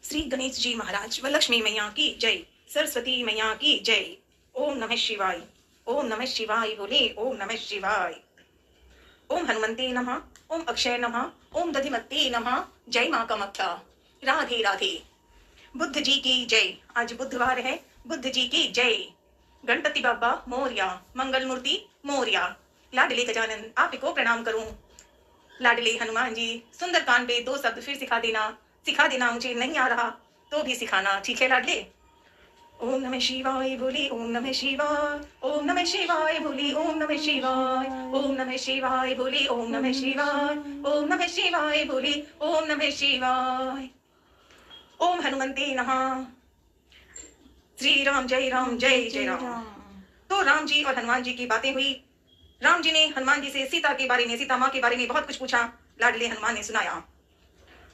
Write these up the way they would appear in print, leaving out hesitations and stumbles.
श्री गणेश जी महाराज व लक्ष्मी मैया की जय, सरस्वती मैया की जय। ओम नमः शिवाय, ओम नमः शिवाय बोले, ओम नमः शिवाय। ओम हनुमते नमः, ओम अक्षय नमः, ओम दधिमते नमः। जय माँ कामाख्या, राधे राधे। बुद्ध जी की जय। आज बुधवार है, बुद्ध जी की जय। गणपति बाबा मोरया, मंगल मूर्ति मोरया। लाडले गजानन आपको प्रणाम करूं। लाडले हनुमान जी, सुंदरकांड पे 2 शब्द फिर सिखा देना, मुझे नहीं आ रहा तो भी सिखाना, ठीक है लाडले। ओम नमः शिवाय बोली, ओम नमः शिवाय, ओम नमः शिवाय बोली, ओम नमः शिवाय, ओम नमः शिवाय बोली, ओम नमः शिवाय, ओम नमः शिवाय बोली, ओम नमः शिवाय। ओम हनुमते नमः। श्री राम जय राम जय जय राम। तो राम जी और हनुमान जी की बातें हुई। राम जी ने हनुमान जी से सीता के बारे में, सीता माँ के बारे में बहुत कुछ पूछा। लाडले हनुमान ने सुनाया।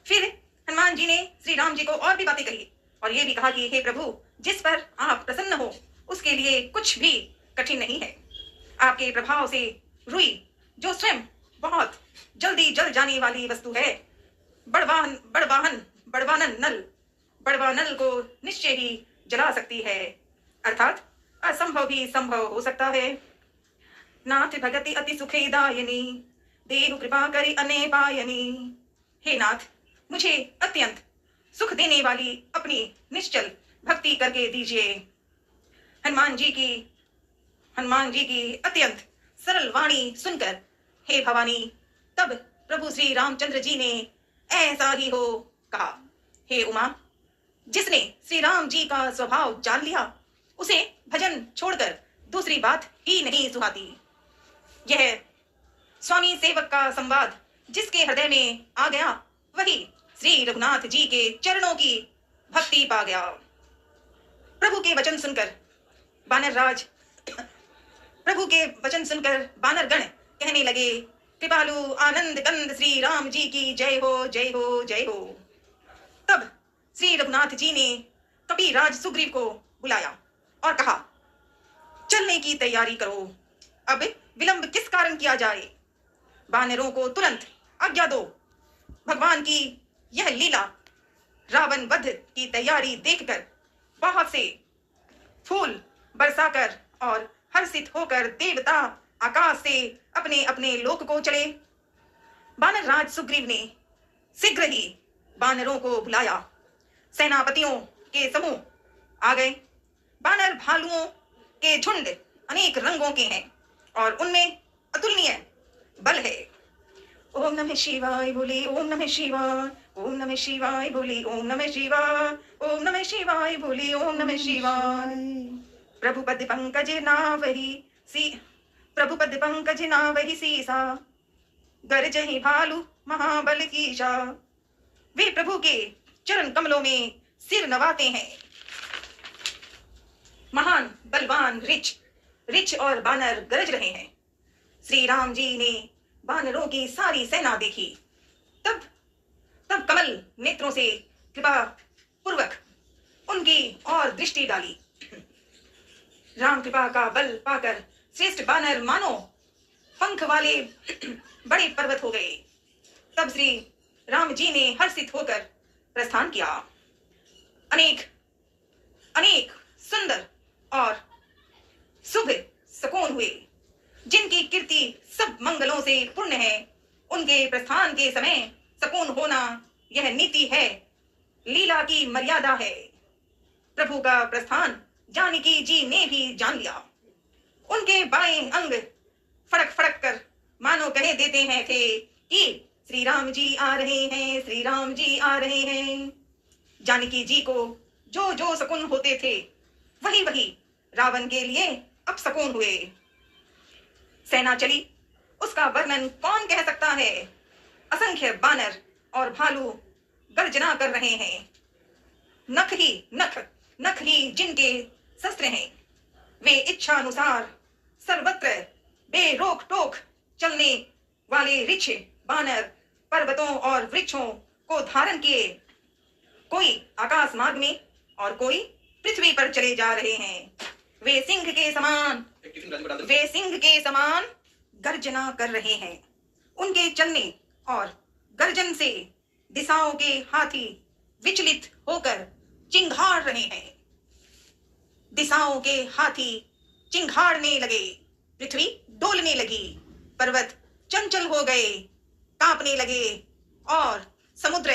फिर हनुमान जी ने श्री राम जी को और भी बातें कही और ये भी कहा कि हे प्रभु, जिस पर आप प्रसन्न हो उसके लिए कुछ भी कठिन नहीं है। आपके प्रभाव से रुई, जो स्वयं बहुत जल्दी जल जाने वाली वस्तु है, बड़वा नल को निश्चय ही जला सकती है, अर्थात असंभव भी संभव हो सकता है। नाथ भगति अति सुखेदायनी, देव कृपा करी अने पायनी। हे नाथ, मुझे अत्यंत सुख देने वाली अपनी निश्चल भक्ति करके दीजिए। हनुमान जी की अत्यंत सरल वाणी सुनकर हे भवानी, तब प्रभु श्री रामचंद्र जी ने ऐसा ही हो कहा। हे उमा, जिसने श्री राम जी का स्वभाव जान लिया उसे भजन छोड़कर दूसरी बात ही नहीं सुहाती। यह स्वामी सेवक का संवाद जिसके हृदय में आ गया वही श्री रघुनाथ जी के चरणों की भक्ति पा गया। प्रभु के वचन सुनकर बानरगण कहने लगे, कृपालु आनंद कंद श्री राम जी की जय हो जय हो जय हो। तब श्री रघुनाथ जी ने कपिराज सुग्रीव को बुलाया और कहा, चलने की तैयारी करो, अब विलंब किस कारण किया जाए। बानरों को तुरंत आज्ञा दो। भगवान की यह लीला रावण वध की तैयारी देखकर बहुत से फूल बरसाकर और हर्षित होकर देवता आकाश से अपने अपने लोक को चले। बानर राज सुग्रीव ने शीघ्र ही बानरों को बुलाया। सेनापतियों के समूह आ गए। बानर भालुओं के झुंड अनेक रंगों के हैं और उनमें अतुलनीय बल है। ओम नमः शिवाय बोले, ओम नमः शिवाय, ओम नमः शिवाय बोले, ओम नमः शिवाय, ओम नमः शिवाय बोले, ओम नमः शिवाय। प्रभु पद पंकज नावहि सीसा, गरजहि भालू महाबल कीशा। वे प्रभु के चरण कमलों में सिर नवाते हैं। महान बलवान रिछ और बानर गरज रहे हैं। श्री राम जी ने बानरों की सारी सेना देखी। तब कमल नेत्रों से कृपा पूर्वक उनकी और दृष्टि डाली। राम कृपा का बल पाकर श्रेष्ठ बानर मानो पंख वाले बड़े पर्वत हो गए। तब श्री राम जी ने हर्षित होकर प्रस्थान किया। अनेक सुंदर और शुभ शकुन हुए, जिनकी कीर्ति सब मंगलों से पूर्ण है। उनके प्रस्थान के समय शकुन होना यह नीति है, लीला की मर्यादा है। प्रभु का प्रस्थान जानकी जी ने भी जान लिया। उनके बाएं अंग फड़क फड़क कर मानो कह देते हैं थे कि श्री राम जी आ रहे हैं, श्री राम जी आ रहे हैं। जानकी जी को जो जो शकुन होते थे वही रावण के लिए अपशकुन हुए। सेना चली, उसका वर्णन कौन कह सकता है। असंख्य बानर और भालू गर्जना कर रहे हैं। नख ही जिनके शस्त्र हैं, वे इच्छानुसार सर्वत्र बेरोक टोक चलने वाले रिछ बानर पर्वतों और वृक्षों को धारण किए, कोई आकाश मार्ग में और कोई पृथ्वी पर चले जा रहे हैं। वे सिंह के समान गर्जना कर रहे हैं। उनके चलने और गर्जन से दिशाओं के हाथी विचलित होकर चिंघाड़ रहे हैं। दिशाओं के हाथी चिंघाड़ने लगे, पृथ्वी डोलने लगी, पर्वत चंचल हो गए, कांपने लगे और समुद्र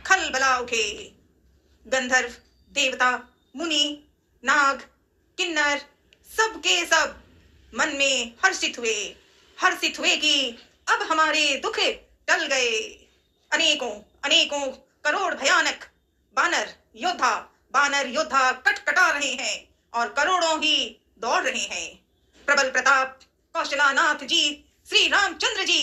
खलबला उठे। गंधर्व, देवता, मुनि, नाग, किन्नर सब के सब मन में हर्षित हुए कि अब हमारे दुख टल गए। अनेकों अनेकों करोड़ भयानक बानर योद्धा कटकटा रहे हैं और करोड़ों ही दौड़ रहे हैं। प्रबल प्रताप कौशलानाथ जी, श्री रामचंद्र जी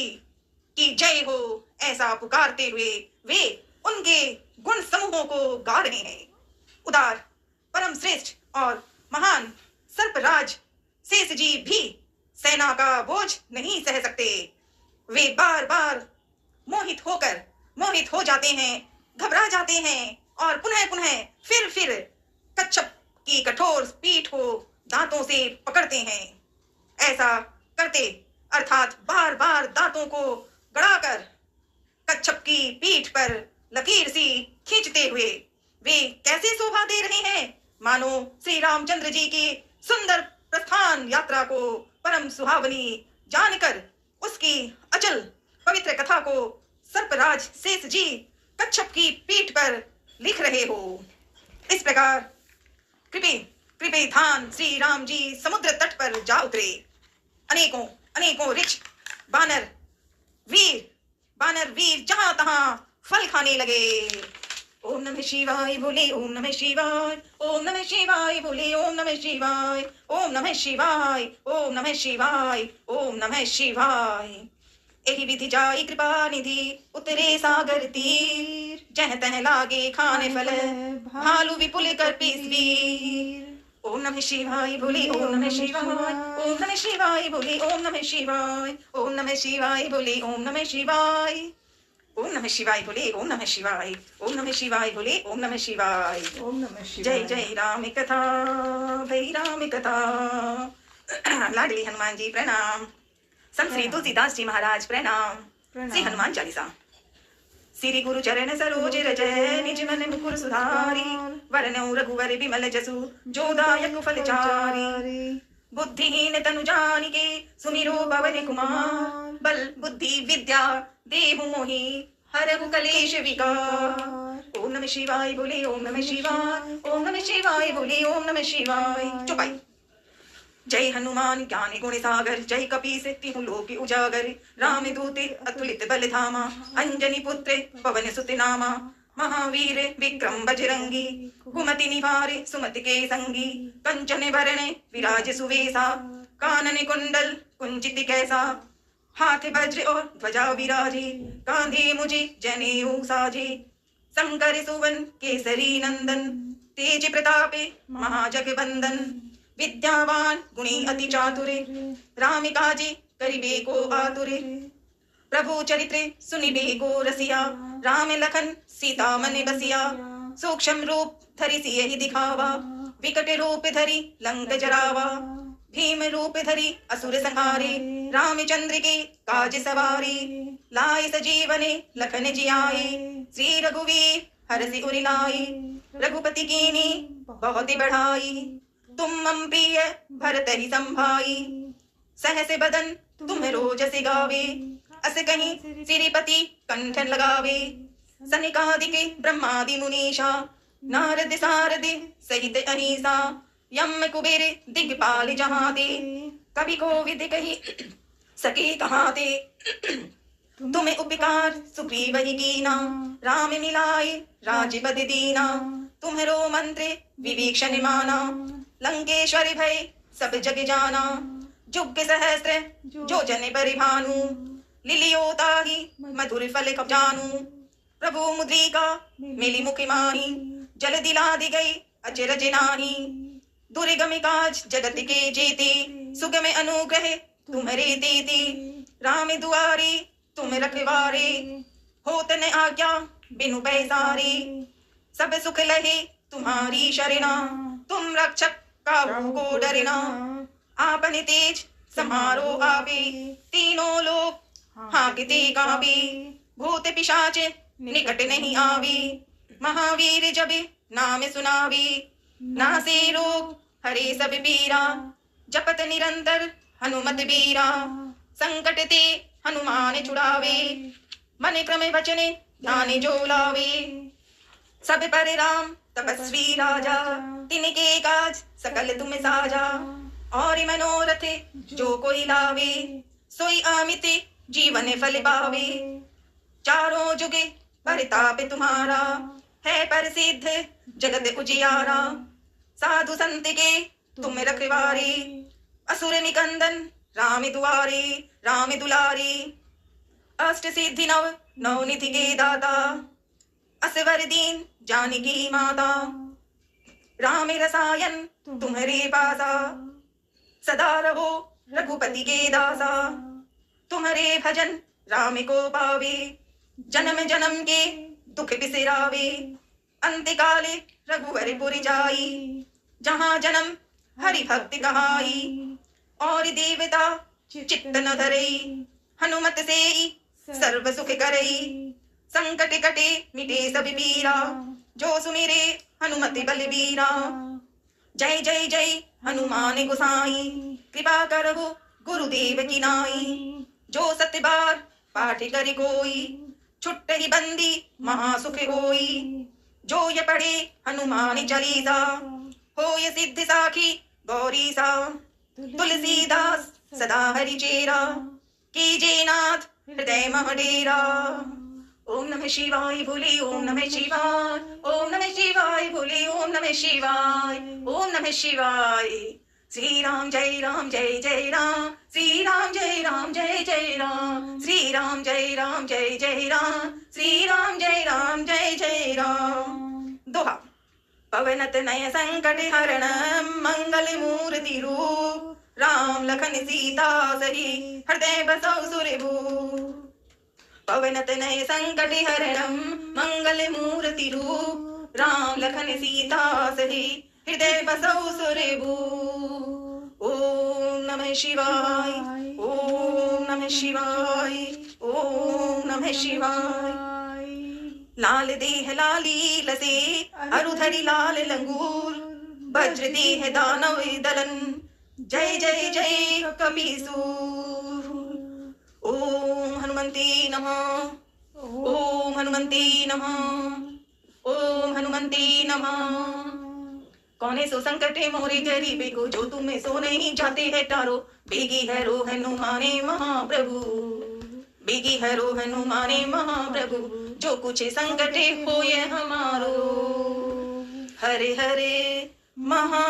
की जय हो, ऐसा पुकारते हुए वे उनके गुण समूहों को गा रहे हैं। उदार, परम श्रेष्ठ और महान सर्पराज शेष जी भी सेना का बोझ नहीं सह सकते। वे बार बार मोहित हो जाते हैं, घबरा जाते हैं और पुनः फिर कच्छप की कठोर पीठ को दांतों से पकड़ते हैं। ऐसा करते अर्थात बार बार दांतों को गड़ाकर कच्छप की पीठ पर लकीर सी खींचते हुए वे कैसे शोभा दे रहे हैं, मानो श्री रामचंद्र जी की सुंदर प्रस्थान यात्रा को परम सुहावनी जानकर उसकी अचल पवित्र कथा को सर्पराज शेष जी कच्छप की पीठ पर लिख रहे हो। इस प्रकार कृपे धान श्री राम जी समुद्र तट पर जा उतरे। अनेकों रिच बानर वीर जहां तहां फल खाने लगे। ओम नमः शिवाय बोले, ओम नमः शिवाय, ओम नमः शिवाय बोले, ओम नमः शिवाय, ओम नमः शिवाय, ओम नमः शिवाय, ओम नमः शिवाय। एहि विधि जाई कृपा निधि, उतरे सागर तीर, जह तह लागे खाने फल, भालू विपुल कर पीस वीर। ओम नमः शिवाय बोले, ओम नमः शिवाय, ओम नमः शिवाय बोले, ओम नमः शिवाय, ओम नमः शिवाय बोले, ओम नमः शिवाय, ओम नमः शिवाय बोले, ओम नमः शिवाय, ओम नमः शिवाय बोले, ओम नमः शिवाय, ओम नमः शिवाय। जय जय राम कथा, भई राम कथा। लाडली हनुमान जी प्रणाम। संत श्री तुलसीदास जी महाराज प्रणाम। श्री हनुमान चालीसा। श्री गुरु चरण सरोज रज, निज मन मुकुर सुधारी, वरनौ रघुवर बिमल जसु, जो दायक फल चारी। बुद्धिहीन तनु जानिके, सुमिरो पवन कुमार, बल बुद्धि विद्या देहु मोहि, हरहु कलेश विकार। ओम नमः शिवाय बोले, ओम नमः शिवाय, ओम नमः शिवाय बोले, ओम नमः शिवाय। चुपाई। जय हनुमान ज्ञानी गुण सागर, जय कपीस तिहु लोक उजागर, राम दूते अतुलित बल धामा, अंजनी पुत्र पवन सुत नामा, महावीर विक्रम बजरंगी, कुमति निवारे सुमति के संगी, कंचन वरण विराज सुवेसा, कानन कुंडल कुंचित कैसा, हाथ वज्र और ध्वजा विराजे, कांधे मुझे जनेऊ साजे, शंकर सुवन केसरी नंदन, तेज प्रतापे महाजगबंदन, विद्यावान गुणी अति चातुरे, राम काजे करिबे को आतुरे, प्रभु चरित्र सुनिबे को रसिया, राम लखन सीता मन बसिया, सूक्ष्म रूप धरि सियहि दिखावा, विकट रूप धरि लंक जरावा, भीम रूप धरि असुर संहारे, रामचंद्र के काज सवारे, लाए सजीवने लखन जियाए, श्री रघुवीर हरषि उर लाए, रघुपति कीनी बहुत बढ़ाई, तुम मम प्रिय भरत ही संभाई, सहस बदन तुम रोज से गावे, अस कहीं श्रीपति कंठ लगावे, सनिकादिके ब्रह्मादि मुनीषा, नारद सारद सहित अहिसा, यम कुबेर दिग्पाल जहाते, कभी कोविद कही सके कहाते, तुम्हें उपकार सुग्रीव ही कीना, राम मिलाए राजपद दीना, तुम्हरो मंत्र विभीषण माना, लंकेश्वर भय सब जग जाना, जुग सहस्त्र जो जन परिभानु, लिलियोता ही मधुर फल जानू, प्रभु मुद्रिका मिली मुख माही, जल दिला दी गई अचरज नाही, दुर्गम काज जगत के जेते, सुगम अनुग्रह तुम्हारे देते, राम दुआरे तुम रखवारे, होत न आज्ञा बिनु पैसारे, सब सुख लहे तुम्हारी शरणा, तुम रक्षक काहू को डरना, आपन तेज समारो आवे, तीनों लोक हाँकते कांपे, भूत पिशाच निकट नहीं आवे, महावीर जब नाम सुनावे, नासे रोग हरे सब पीरा, जपत निरंतर हनुमत बीरा, संकट ते हनुमान छुड़ावे, मन क्रम वचने ध्यान जो लावे, सब पर राम तपस्वी राजा, तिनके काज सकल तुम साजा, और मनोरथ जो कोई लावे, सोई अमित जीवन फल पावे, चारों जुगे परताप तुम्हारा, है प्रसिद्ध जगत उजियारा, साधु संत के तुम रखवारे, असुर निकंदन राम दुआरे, राम दुलारे, अष्ट सिद्धि नव नवनिधि के दाता, असवर दीन जानकी माता, राम रसायन तुम्हारे पासा, सदा रहो रघुपति के दासा, तुम्हारे भजन राम को पावे, जन्म जन्म के दुख बिसरावे, अंत काले रघुवरपुर जाई, जहाँ जन्म हरि भक्ति कहाई, और देवता चित्त न धरई, हनुमत से सर्व सुख करई, संकट कटे मिटे सब पीरा, जो सुमिरे हनुमत बलबीरा, जय जय जय हनुमान गोसाई, कृपा करहु गुरुदेव की नाई, जो सत्य बार पाठ करि कोई, छुट्ट ही बंदी महासुख होई, जो ये पढ़े हनुमान चालीसा, हो ये सिद्ध साखी गौरी सा, तुलसीदास सदा हरि चेरा, कीजे नाथ हृदय मह डेरा। ओम नमः शिवाय बोले, ओम नमः शिवाय, ओम नमः शिवाय बोले, ओम नमः शिवाय, ओम नमः शिवाय। श्री राम जय राम जय जय राम, श्री राम जय राम जय जय राम, श्री राम जय राम जय जय राम, श्री राम जय राम जय जय राम। दोहा। पवन तनय संकट हरण मंगल मूर्ति रूप, राम लखन सीता सही हृदय बसौ सुरभूप। पवन तनय संकट हरणम मंगल मूर्ति रूप, राम लखन सीता सही हृदय बसौ सुरभूप। ओम नमः शिवाय, ओम नमः शिवाय, ओम नमः शिवाय। लाल देह लाली लसे अरुधरि लाल लंगूर, वज्र देह दानव दलन, जय जय जय कपीसूर। ओम हनुमते नमः, ओम हनुमते नमः, ओम हनुमते नमः। कौने सो संकटे मोरे गरीबे को, जो तुम्हें सो नहीं जाते है टारो, बेगी है रो हनुमाने महाप्रभु, बेगी है रो हनुमाने महाप्रभु, जो कुछ संकटे होए हमारो। हरे हरे महा